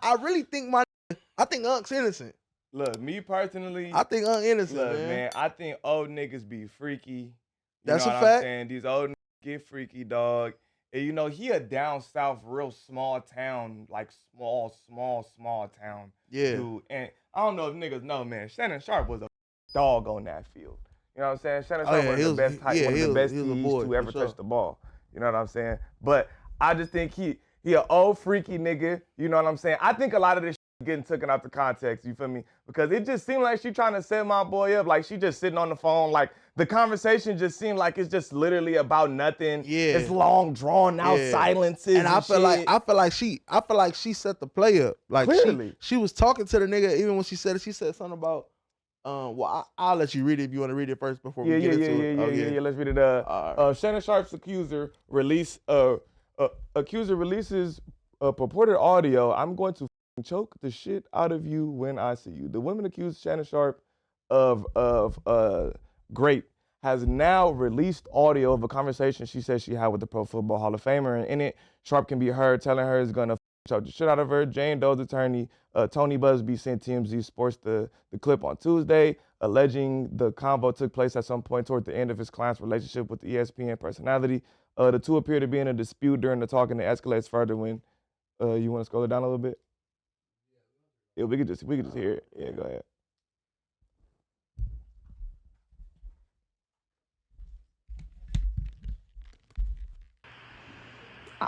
I really think I think Unk's innocent. Look, me personally, I think Unk innocent, look, man. I think old niggas be freaky. That's know a what fact. I'm saying? These old niggas get freaky, dog. And you know, he a down south, real small town, like small town dude. And I don't know if niggas know, man, Shannon Sharpe was a dog on that field. You know what I'm saying? Shannon Sharpe was the best one of the best T's to ever touch the ball. You know what I'm saying? But I just think he an old freaky nigga. You know what I'm saying? I think a lot of this shit getting taken out the context, you feel me? Because it just seemed like she trying to set my boy up, like she just sitting on the phone, like the conversation just seemed like it's just literally about nothing. Yeah. It's long, drawn out silences. And I feel like she set the play up. Like Clearly. she was talking to the nigga, even when she said something about well, I'll let you read it if you want to read it first before we get into it. Yeah, let's read it. Shannon Sharpe's accuser releases purported audio. I'm going to choke the shit out of you when I see you. The woman accused Shannon Sharpe of Grape has now released audio of a conversation she says she had with the Pro Football Hall of Famer, and in it, Sharpe can be heard telling her he's gonna choke the shit out of her. Jane Doe's attorney, Tony Busby, sent TMZ Sports the clip on Tuesday, alleging the convo took place at some point toward the end of his client's relationship with the ESPN personality. The two appear to be in a dispute during the talk, and it escalates further when you want to scroll it down a little bit. Yeah, we could just hear it. Yeah, go ahead.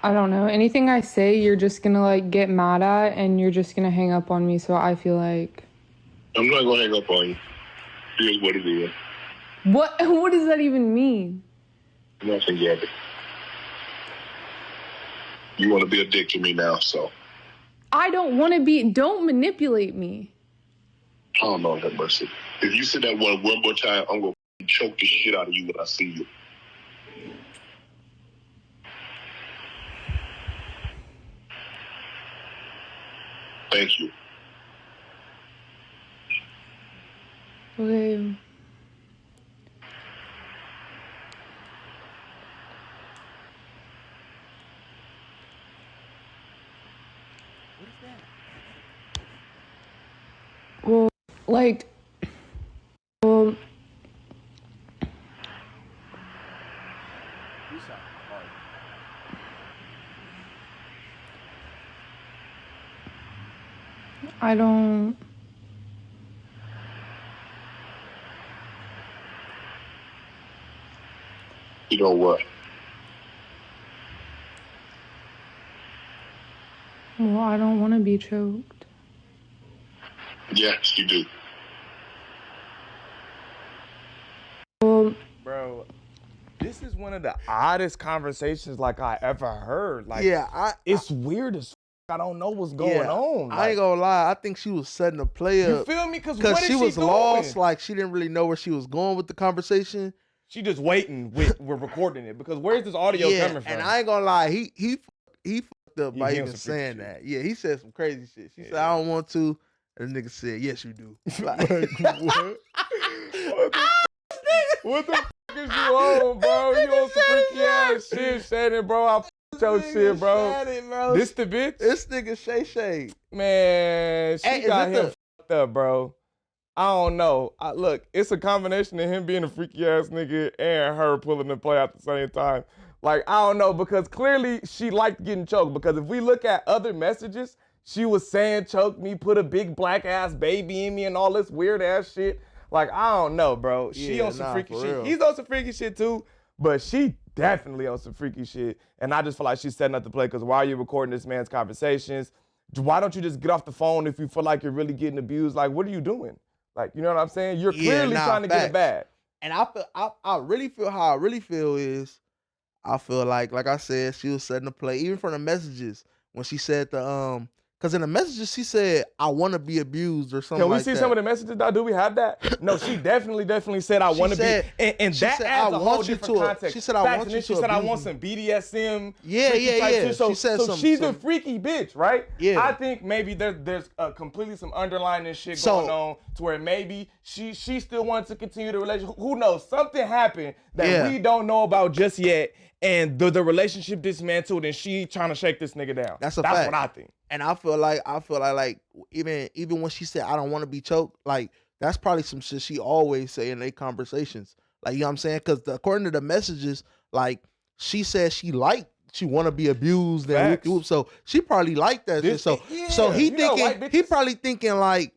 I don't know. Anything I say, you're just gonna like get mad at, and you're just gonna hang up on me. So I feel like I'm not gonna hang up on you. Here's what it is. What does that even mean? Nothing, Gabby. You want to be a dick to me now, so. I don't want to be. Don't manipulate me. Oh, Lord have mercy. If you say that one more time, I'm gonna choke the shit out of you when I see you. Thank you. Okay. What is that? Well, like, You sound hard. I don't. You know what? Well, I don't want to be choked. Yes, you do. Well, Bro, this is one of the oddest conversations like I ever heard. Like, Yeah, it's weird as I don't know what's going on. I ain't gonna lie. I think she was setting a play up. You feel me? Because what is she was doing? lost. Like she didn't really know where she was going with the conversation. She just waiting. We're recording it because where's this audio coming from? And I ain't gonna lie. He fucked up by he even on some saying freaky that. Yeah, he said some crazy shit. She said, "I don't want to," and the nigga said, "Yes, you do." Like, What the fuck is you on, bro? You on some freaky ass shit, Shannon, bro. I f***ed your shit, bro. Shannon, bro. This the bitch? This nigga Shay. Man, she Hey, got him fucked up, bro. I don't know. Look, it's a combination of him being a freaky ass nigga and her pulling the play at the same time. Like, I don't know, because clearly she liked getting choked. Because if we look at other messages, she was saying, choke me, put a big black ass baby in me and all this weird ass shit. Like, I don't know, bro. She on some freaky shit. real. He's on some freaky shit too, but she definitely on some freaky shit. And I just feel like she's setting up the play because why are you recording this man's conversations? Why don't you just get off the phone if you feel like you're really getting abused? Like, what are you doing? Like, you know what I'm saying? You're clearly trying to get it bad. And I really feel how I really feel is, I feel like I said, she was setting the play, even from the messages when she said because in the messages she said, "I want to be abused" or something. Can we like see that. some of the messages, dog? Do we have that? No, she definitely said, "I want to be," and that adds a whole different context. She said, "I want you to." She said, "I want some BDSM." Yeah. Shit. So, she said so she's a freaky bitch, right? Yeah. I think maybe there's completely some underlying shit going on to where maybe she still wants to continue the relationship. Who knows? Something happened that we don't know about just yet, and the relationship dismantled, and she trying to shake this nigga down. That's a fact. fact. That's what I think. And I feel like even when she said I don't want to be choked, like that's probably some shit she always say in their conversations. Like, you know what I'm saying? Because according to the messages, like she said she want to be abused and Facts. whoop. So she probably liked that shit. So he you know, thinking white he bitches- probably thinking like,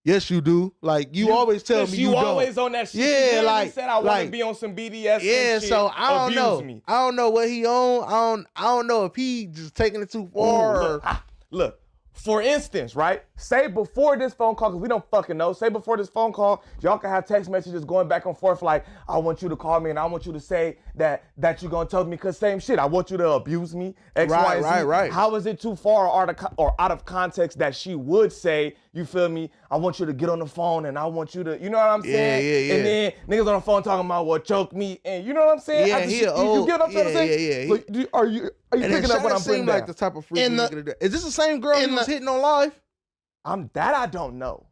yes you do. Like you always tell me you don't. always on that shit. Yeah, You literally like- said I want like- to be on some BDSM Yeah, shit. so I don't Abuse know. Me. I don't know what he on. I don't know if he just taking it too far. Ooh, look, for instance, right? Say before this phone call, because we don't fucking know. Say before this phone call, y'all can have text messages going back and forth like, I want you to call me and I want you to say that you're going to tell me because same shit. I want you to abuse me, X, Y, and Z. Right. How is it too far or out of context that she would say, you feel me? I want you to get on the phone and I want you to, you know what I'm saying? Yeah. And then niggas on the phone talking about, well, choke me. And you know what I'm saying? Yeah, you get what I'm trying to say? Yeah. Like, are you And then picking up what Shannon I'm putting seem down? like the type of freak In the- nigga to do. Is this the same girl in he was the- hitting on live? I don't know.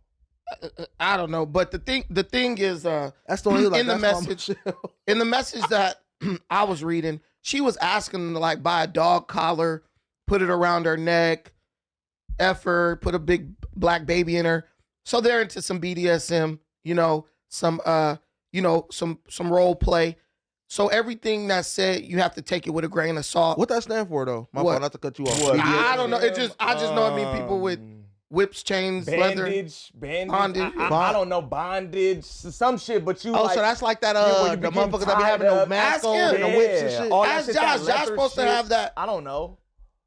I don't know, but the thing is, That's the one he was like, in the that's my message, Michelle. in the message that I was reading, she was asking them to like buy a dog collar, put it around her neck, F her, put a big black baby in her. So they're into some BDSM, some role play. So everything that's said, you have to take it with a grain of salt. What that stand for though? My What? fault, not to cut you off. What? BDSM. I don't know. I just know it mean people with whips, chains, leather. Bandage. Bondage. I don't know, bondage, some shit, but you Oh, like, so that's like that when you the be getting motherfuckers that be tied having no up. mask Ask on him. and the whips and shit. all that Ask shit, that Josh. Josh leather supposed to shit. have that. I don't know.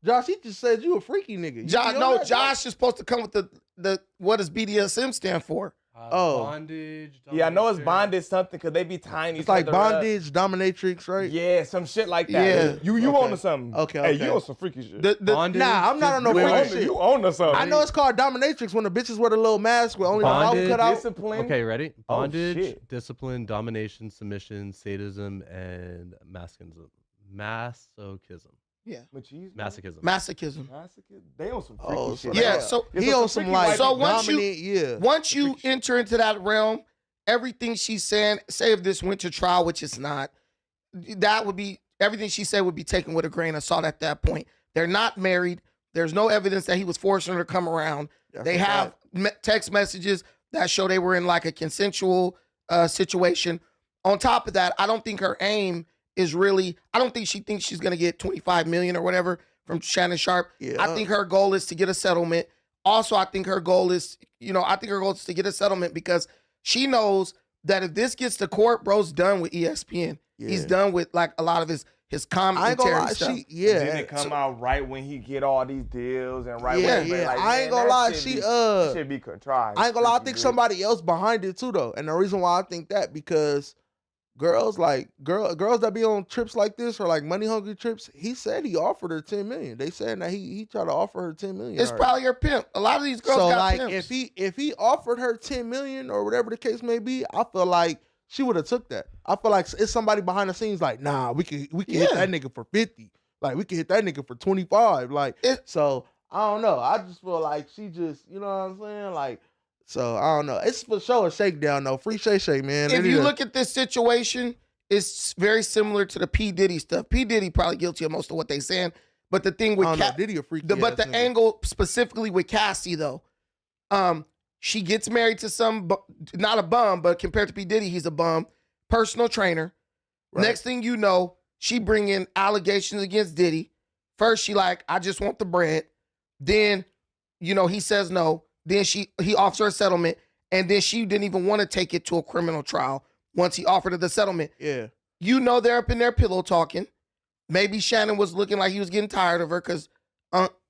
Josh, he just said you a freaky nigga. You Josh, on no, that, Josh is supposed to come with the what does BDSM stand for? Bondage. Yeah, I know it's domination. bondage something because they be tying each It's like other up. bondage, dominatrix, right? Yeah, some shit like that. Yeah. You Okay. on to something. Okay, Hey, okay. you on some freaky shit. Bondage. Nah, I'm not on no you, freaky on, shit. you on to something. I know it's called dominatrix when the bitches wear the little mask with only the mouth Bondage. cut out. Discipline. Okay, ready? Oh, Bondage, shit. discipline, domination, submission, sadism, and masochism. Masochism. Machismo? Masochism. Masochism. They on some freaky Oh, shit. Yeah, Like, so it's He on some freaky like white So people. once you- dominant, yeah. Once you enter into that realm, everything she's saying, say if this went to trial, which it's not, that would be everything she said would be taken with a grain of salt at that point. They're not married. There's no evidence that he was forcing her to come around. That's They a have fact. text messages that show they were in like a consensual situation. On top of that, I don't think her aim is really, I don't think she thinks she's going to get 25 million or whatever from Shannon Sharpe. Yeah. I think her goal is to get a settlement. Also, I think her goal is, to get a settlement because she knows that if this gets to court, bro's done with ESPN. He's Yeah. done with like a lot of his I ain't commentary gonna lie, stuff. Then yeah. it come out right when he get all these deals and right Yeah, when he yeah. like, I ain't man, gonna that lie, shit she, be, that shit be contrived. I ain't gonna lie, I Freaky think bitch. somebody else behind it too though. And the reason why I think that because girls that be on trips like this or like money hungry trips, he said he offered her 10 million. They said that he tried to offer her 10 million. It's already. probably her pimp. A lot of these girls So got like pimps. if he offered her 10 million or whatever the case may be, I feel like she would have took that. I feel like it's somebody behind the scenes like, nah, we can hit Yeah. that nigga for 50. Like we can hit that nigga for 25. Like so I don't know. I just feel like she just, you know what I'm saying? Like, so I don't know. It's for sure a shakedown though. Free Shay Shay, man. If you look at this situation, it's very similar to the P. Diddy stuff. P. Diddy probably guilty of most of what they saying. But the thing with I don't know, Diddy a freaky but the ass nigga. angle specifically with Cassie though, she gets married to some not a bum, but compared to P. Diddy, he's a bum. Personal trainer. Right. Next thing you know, she bring in allegations against Diddy. First, she like, I just want the bread. Then, he says no. Then he offers her a settlement, and then she didn't even want to take it to a criminal trial once he offered her the settlement. Yeah. They're up in their pillow talking. Maybe Shannon was looking like he was getting tired of her because,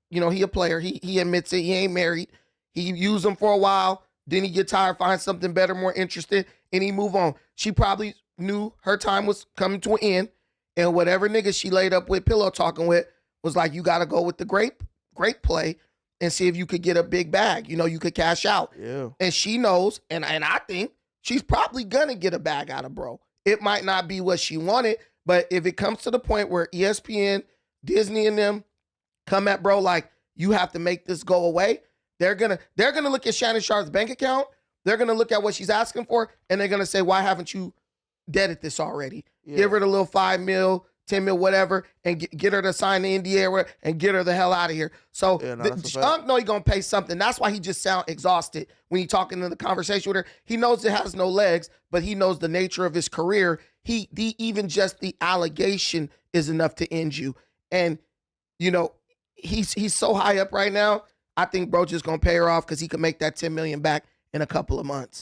he a player. He admits it. He ain't married. He used them for a while. Then he get tired, find something better, more interesting, and he move on. She probably knew her time was coming to an end, and whatever nigga she laid up with, pillow talking with, was like, you got to go with the grape play and see if you could get a big bag. You could cash out. Yeah. And she knows, and I think she's probably gonna get a bag out of bro. It might not be what she wanted, but if it comes to the point where ESPN, Disney, and them come at bro like, you have to make this go away, they're gonna look at Shannon Sharpe's bank account, they're gonna look at what she's asking for, and they're gonna say, why haven't you deaded this already? Yeah. Give her the little $5 million, 10 mil, whatever, and get her to sign the NDA and get her the hell out of here. So Yeah, no, that's a fact. Unc know he gonna pay something. That's why he just sound exhausted when he talking in the conversation with her. He knows it has no legs, but he knows the nature of his career. Even just the allegation is enough to end you. And you know, he's so high up right now. I think bro just gonna pay her off because he can make that 10 million back in a couple of months.